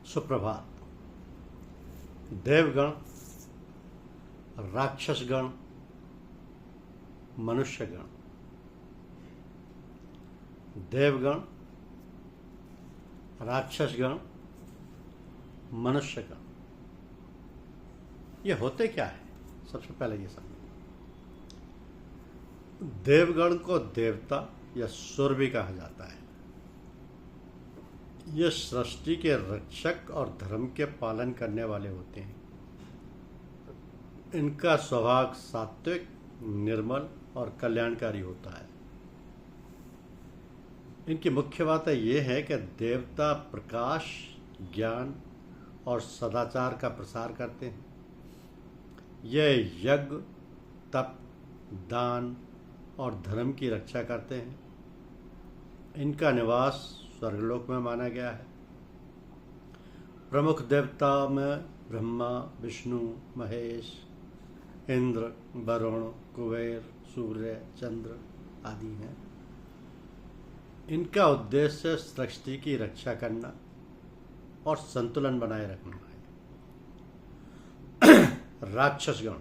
सुप्रभात। देवगण, राक्षसगण, मनुष्यगण। देवगण, राक्षसगण, मनुष्यगण, ये होते क्या है? सबसे पहले ये समझें। देवगण को देवता या सुर भी कहा जाता है। ये सृष्टि के रक्षक और धर्म के पालन करने वाले होते हैं। इनका स्वभाव सात्विक, निर्मल और कल्याणकारी होता है। इनकी मुख्य बात ये है कि देवता प्रकाश, ज्ञान और सदाचार का प्रसार करते हैं। यह यज्ञ, तप, दान और धर्म की रक्षा करते हैं। इनका निवास स्वर्गलोक में माना गया है। प्रमुख देवताओं में ब्रह्मा, विष्णु, महेश, इंद्र, वरुण, कुबेर, सूर्य, चंद्र आदि हैं। इनका उद्देश्य सृष्टि की रक्षा करना और संतुलन बनाए रखना है। राक्षसगण।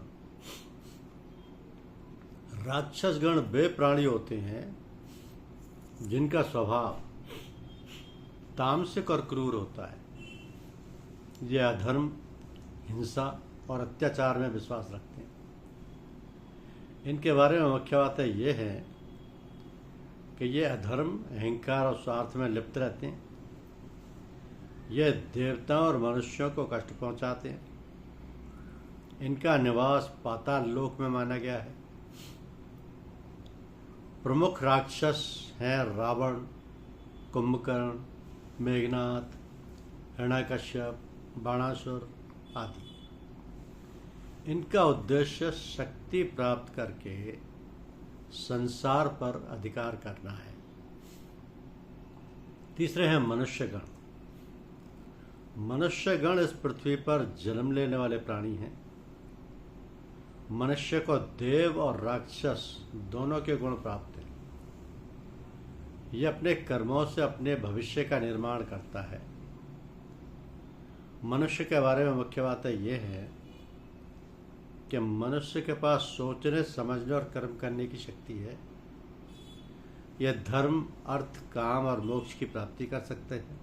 राक्षसगण वे प्राणी होते हैं जिनका स्वभाव तामसिक और क्रूर होता है। ये अधर्म, हिंसा और अत्याचार में विश्वास रखते हैं। इनके बारे में मुख्य बात यह है कि ये अधर्म, अहंकार और स्वार्थ में लिप्त रहते हैं। ये देवताओं और मनुष्यों को कष्ट पहुंचाते हैं। इनका निवास पाताल लोक में माना गया है। प्रमुख राक्षस हैं रावण, कुंभकर्ण, मेघनाथ, हिरण्यकश्यप, बाणासुर आदि। इनका उद्देश्य शक्ति प्राप्त करके संसार पर अधिकार करना है। तीसरे हैं मनुष्यगण। मनुष्यगण इस पृथ्वी पर जन्म लेने वाले प्राणी हैं। मनुष्य को देव और राक्षस दोनों के गुण प्राप्त हैं। यह अपने कर्मों से अपने भविष्य का निर्माण करता है। मनुष्य के बारे में मुख्य बात यह है कि मनुष्य के पास सोचने, समझने और कर्म करने की शक्ति है। यह धर्म, अर्थ, काम और मोक्ष की प्राप्ति कर सकते हैं।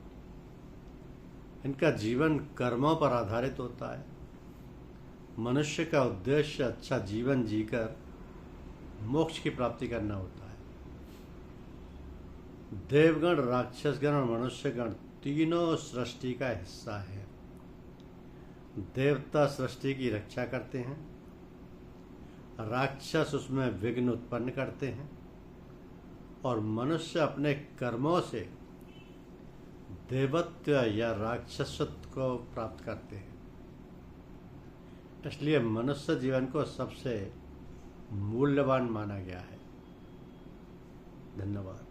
इनका जीवन कर्मों पर आधारित होता है। मनुष्य का उद्देश्य अच्छा जीवन जीकर मोक्ष की प्राप्ति करना होता है। देवगण, राक्षसगण और मनुष्यगण तीनों सृष्टि का हिस्सा है। देवता सृष्टि की रक्षा करते हैं। राक्षस उसमें विघ्न उत्पन्न करते हैं और मनुष्य अपने कर्मों से देवत्व या राक्षसत्व को प्राप्त करते हैं। इसलिए मनुष्य जीवन को सबसे मूल्यवान माना गया है। धन्यवाद।